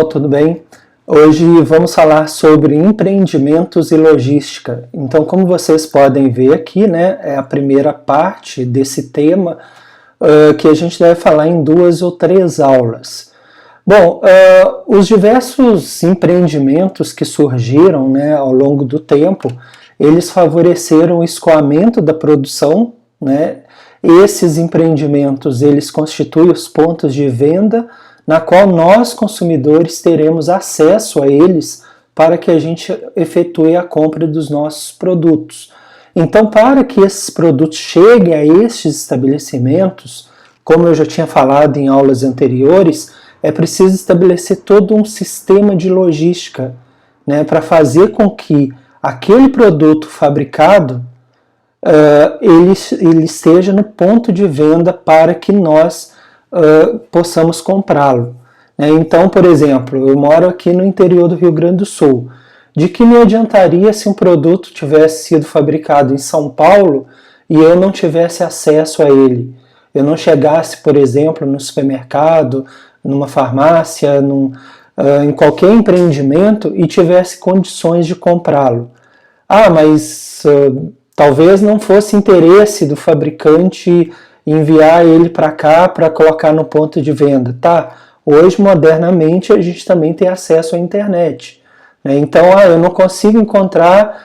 Tudo bem? Hoje vamos falar sobre empreendimentos e logística. Então, como vocês podem ver aqui, né, é a primeira parte desse tema que a gente deve falar em 2 ou 3 aulas. Bom, os diversos empreendimentos que surgiram, né, ao longo do tempo, eles favoreceram o escoamento da produção, né? Esses empreendimentos, eles constituem os pontos de venda na qual nós, consumidores, teremos acesso a eles para que a gente efetue a compra dos nossos produtos. Então, para que esses produtos cheguem a estes estabelecimentos, como eu já tinha falado em aulas anteriores, é preciso estabelecer todo um sistema de logística, né, para fazer com que aquele produto fabricado ele esteja no ponto de venda para que nós possamos comprá-lo. Então, por exemplo, eu moro aqui no interior do Rio Grande do Sul. De que me adiantaria se um produto tivesse sido fabricado em São Paulo e eu não tivesse acesso a ele? Eu não chegasse, por exemplo, no supermercado, numa farmácia, em qualquer empreendimento e tivesse condições de comprá-lo. Mas talvez não fosse interesse do fabricante enviar ele para cá para colocar no ponto de venda. Tá? Hoje, modernamente, a gente também tem acesso à internet. Né? Então, eu não consigo encontrar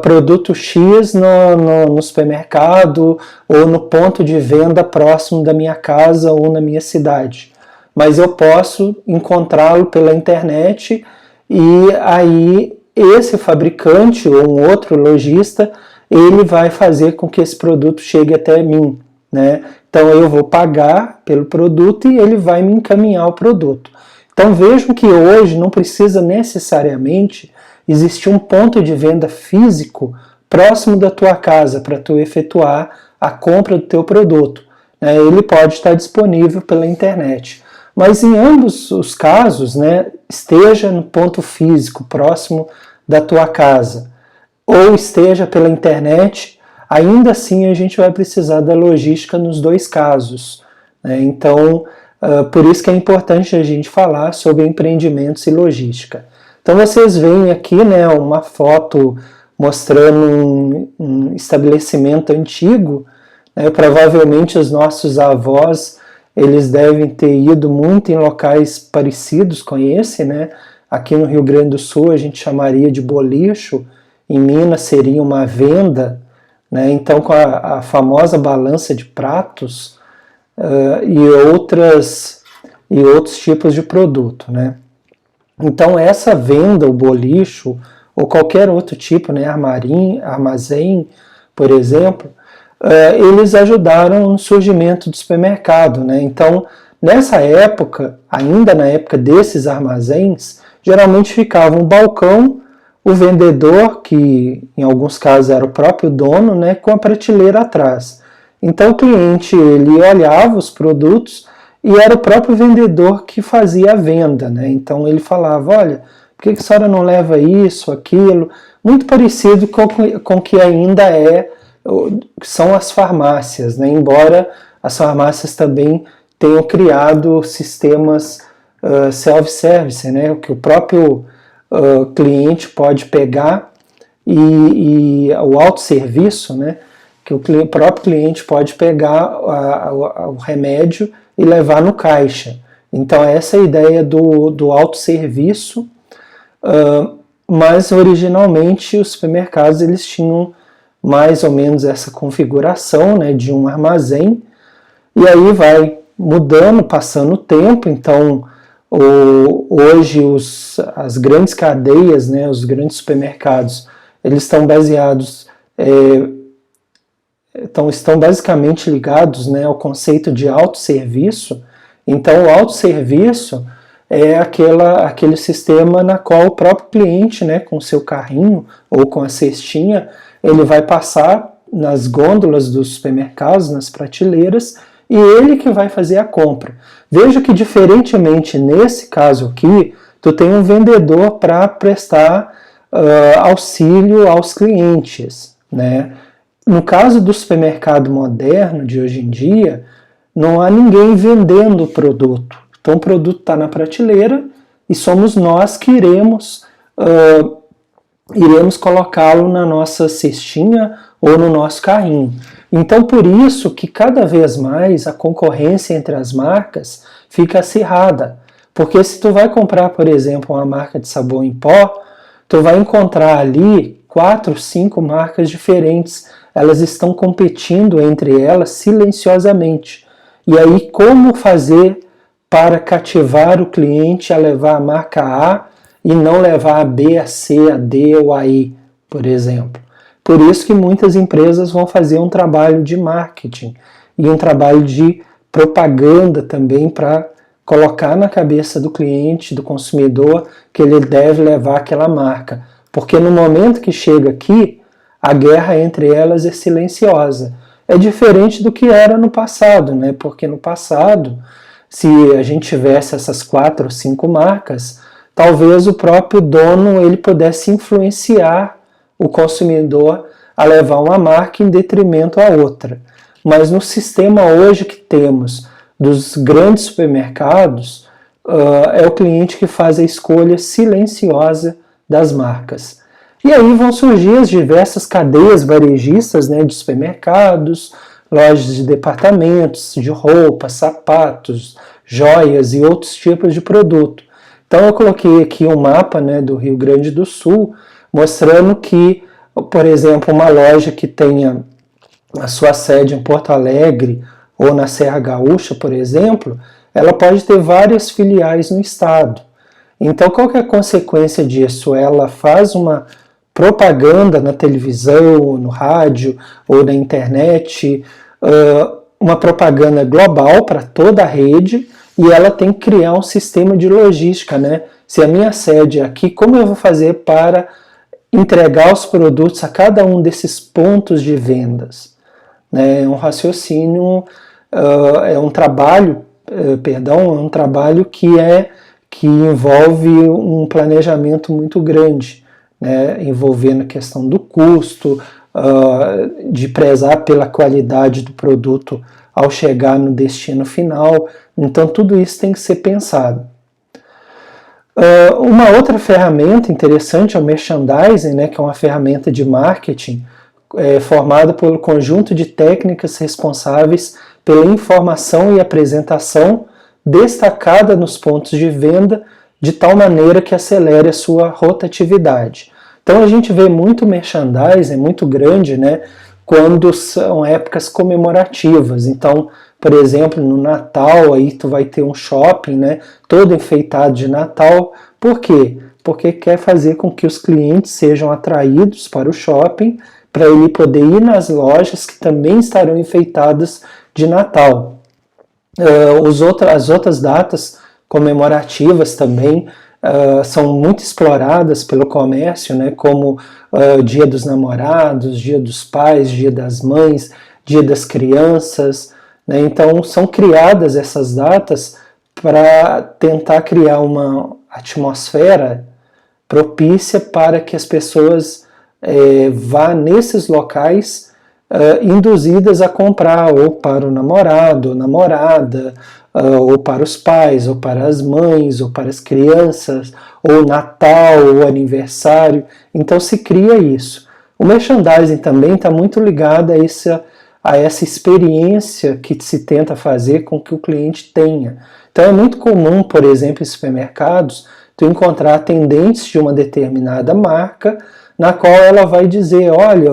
produto X no supermercado ou no ponto de venda próximo da minha casa ou na minha cidade. Mas eu posso encontrá-lo pela internet e aí esse fabricante ou um outro lojista, ele vai fazer com que esse produto chegue até mim. Né? Então eu vou pagar pelo produto e ele vai me encaminhar o produto. Então vejam que hoje não precisa necessariamente existir um ponto de venda físico próximo da tua casa para tu efetuar a compra do teu produto. Ele pode estar disponível pela internet. Mas em ambos os casos, né, esteja no ponto físico próximo da tua casa ou esteja pela internet, ainda assim a gente vai precisar da logística nos 2 casos. Né? Então, por isso que é importante a gente falar sobre empreendimentos e logística. Então vocês veem aqui, né, uma foto mostrando um estabelecimento antigo. Né? Provavelmente os nossos avós eles devem ter ido muito em locais parecidos com esse. Né? Aqui no Rio Grande do Sul a gente chamaria de bolicho, em Minas seria uma venda. Né? Então, com a famosa balança de pratos e outros tipos de produto. Né? Então, essa venda, o bolicho, ou qualquer outro tipo, né? Armazém, por exemplo, eles ajudaram no surgimento do supermercado. Né? Então, nessa época, ainda na época desses armazéns, geralmente ficava um balcão, o vendedor, que em alguns casos era o próprio dono, né, com a prateleira atrás. Então o cliente ele olhava os produtos e era o próprio vendedor que fazia a venda. Né? Então ele falava, olha, por que a senhora não leva isso, aquilo? Muito parecido com o que ainda são as farmácias, né? Embora as farmácias também tenham criado sistemas self-service, né? Que o próprio cliente pode pegar e o autosserviço, né, que o próprio cliente pode pegar o remédio e levar no caixa. Então essa é a ideia do autosserviço, mas originalmente os supermercados eles tinham mais ou menos essa configuração, né, de um armazém, e aí vai mudando, passando o tempo. Então hoje as grandes cadeias, né, os grandes supermercados, eles estão baseados, estão basicamente ligados, né, ao conceito de autosserviço. Então o autosserviço é aquele sistema na qual o próprio cliente, né, com o seu carrinho ou com a cestinha, ele vai passar nas gôndolas dos supermercados, nas prateleiras, e ele que vai fazer a compra. Veja que, diferentemente nesse caso aqui, tu tem um vendedor para prestar auxílio aos clientes. Né? No caso do supermercado moderno de hoje em dia, não há ninguém vendendo o produto. Então o produto está na prateleira e somos nós que iremos colocá-lo na nossa cestinha ou no nosso carrinho. Então, por isso que cada vez mais a concorrência entre as marcas fica acirrada. Porque se tu vai comprar, por exemplo, uma marca de sabão em pó, tu vai encontrar ali 4, 5 marcas diferentes. Elas estão competindo entre elas silenciosamente. E aí, como fazer para cativar o cliente a levar a marca A e não levar a B, a C, a D ou a E, por exemplo? Por isso que muitas empresas vão fazer um trabalho de marketing e um trabalho de propaganda também para colocar na cabeça do cliente, do consumidor, que ele deve levar aquela marca. Porque no momento que chega aqui, a guerra entre elas é silenciosa. É diferente do que era no passado, né? Porque no passado, se a gente tivesse essas 4 ou 5 marcas, talvez o próprio dono ele pudesse influenciar o consumidor a levar uma marca em detrimento à outra. Mas no sistema hoje que temos dos grandes supermercados, é o cliente que faz a escolha silenciosa das marcas. E aí vão surgir as diversas cadeias varejistas, né, de supermercados, lojas de departamentos, de roupas, sapatos, joias e outros tipos de produto. Então eu coloquei aqui um mapa, né, do Rio Grande do Sul, mostrando que, por exemplo, uma loja que tenha a sua sede em Porto Alegre ou na Serra Gaúcha, por exemplo, ela pode ter várias filiais no estado. Então, qual que é a consequência disso? Ela faz uma propaganda na televisão, no rádio ou na internet, uma propaganda global para toda a rede, e ela tem que criar um sistema de logística, né? Se a minha sede é aqui, como eu vou fazer para entregar os produtos a cada um desses pontos de vendas? É um raciocínio, é um trabalho que envolve um planejamento muito grande, né, envolvendo a questão do custo, de prezar pela qualidade do produto ao chegar no destino final. Então tudo isso tem que ser pensado. Uma outra ferramenta interessante é o merchandising, né, que é uma ferramenta de marketing formada pelo conjunto de técnicas responsáveis pela informação e apresentação destacada nos pontos de venda, de tal maneira que acelere a sua rotatividade. Então a gente vê muito merchandising, muito grande, né, quando são épocas comemorativas. Então, por exemplo, no Natal, aí tu vai ter um shopping, né, todo enfeitado de Natal. Por quê? Porque quer fazer com que os clientes sejam atraídos para o shopping, para ele poder ir nas lojas que também estarão enfeitadas de Natal. As outras datas comemorativas também são muito exploradas pelo comércio, né, como Dia dos Namorados, Dia dos Pais, Dia das Mães, Dia das Crianças, né? Então são criadas essas datas para tentar criar uma atmosfera propícia para que as pessoas vá nesses locais induzidas a comprar ou para o namorado, ou namorada, ou para os pais, ou para as mães, ou para as crianças, ou Natal, ou aniversário. Então se cria isso. O merchandising também está muito ligado a essa experiência que se tenta fazer com que o cliente tenha. Então é muito comum, por exemplo, em supermercados, tu encontrar atendentes de uma determinada marca, na qual ela vai dizer, olha,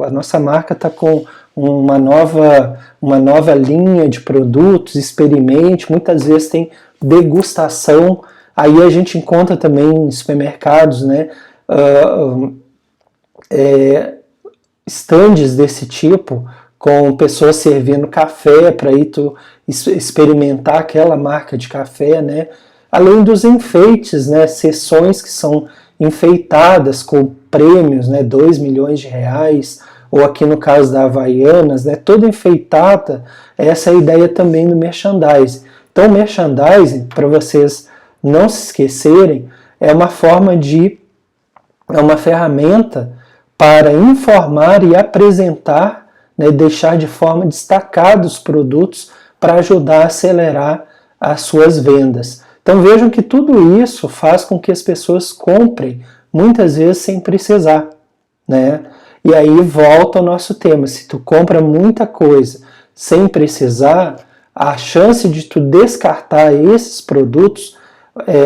a nossa marca está com uma nova linha de produtos, experimente, muitas vezes tem degustação. Aí a gente encontra também em supermercados, né, estandes desse tipo, com pessoas servindo café para ir tu experimentar aquela marca de café, né? Além dos enfeites, né, sessões que são enfeitadas com prêmios, né, 2 milhões de reais, ou aqui no caso da Havaianas, né, toda enfeitada. Essa é a ideia também do merchandising. Então, o merchandising, para vocês não se esquecerem, é uma ferramenta para informar e apresentar, né, deixar de forma destacada os produtos para ajudar a acelerar as suas vendas. Então vejam que tudo isso faz com que as pessoas comprem muitas vezes sem precisar, né? E aí volta ao nosso tema, se tu compra muita coisa sem precisar, a chance de tu descartar esses produtos,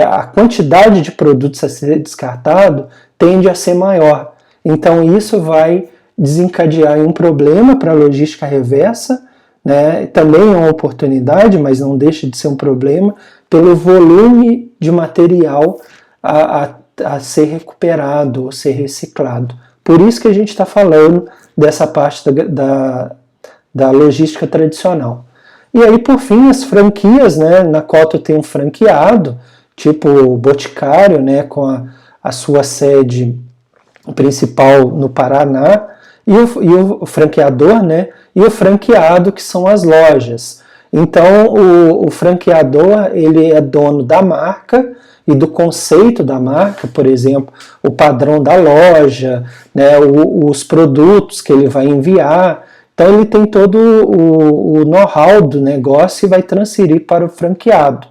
a quantidade de produtos a ser descartado tende a ser maior. Então isso vai desencadear um problema para a logística reversa, né? Também é uma oportunidade, mas não deixa de ser um problema, pelo volume de material a ser recuperado ou ser reciclado. Por isso que a gente está falando dessa parte da logística tradicional. E aí, por fim, as franquias, né? Na qual tu tem um franqueado, tipo o Boticário, né? Com a sua sede principal no Paraná, e o franqueador, né? E o franqueado, que são as lojas. Então, o franqueador, ele é dono da marca e do conceito da marca, por exemplo, o padrão da loja, né, os produtos que ele vai enviar. Então, ele tem todo o know-how do negócio e vai transferir para o franqueado.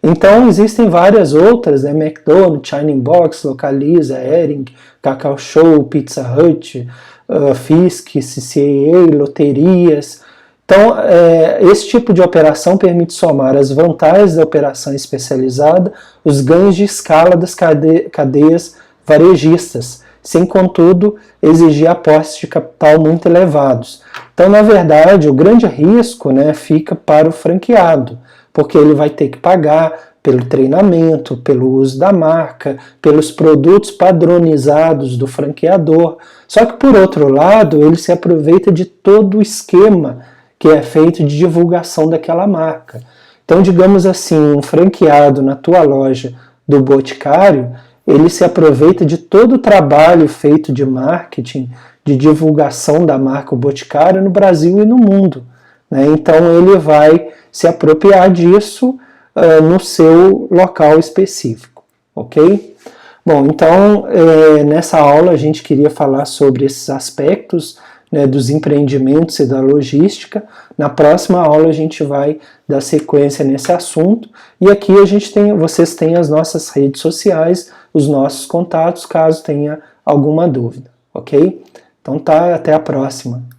Então, existem várias outras, né, McDonald's, China Box, Localiza, Hering, Cacau Show, Pizza Hut, Fisk, CCAA, loterias. Então, esse tipo de operação permite somar as vantagens da operação especializada, os ganhos de escala das cadeias varejistas, sem, contudo, exigir aportes de capital muito elevados. Então, na verdade, o grande risco, né, fica para o franqueado, porque ele vai ter que pagar pelo treinamento, pelo uso da marca, pelos produtos padronizados do franqueador. Só que, por outro lado, ele se aproveita de todo o esquema que é feito de divulgação daquela marca. Então, digamos assim, um franqueado na tua loja do Boticário, ele se aproveita de todo o trabalho feito de marketing, de divulgação da marca Boticário no Brasil e no mundo, né? Então, ele vai se apropriar disso no seu local específico, ok? Bom, então, nessa aula a gente queria falar sobre esses aspectos, né, dos empreendimentos e da logística. Na próxima aula a gente vai dar sequência nesse assunto, e aqui vocês têm as nossas redes sociais, os nossos contatos, caso tenha alguma dúvida, ok? Então tá, até a próxima.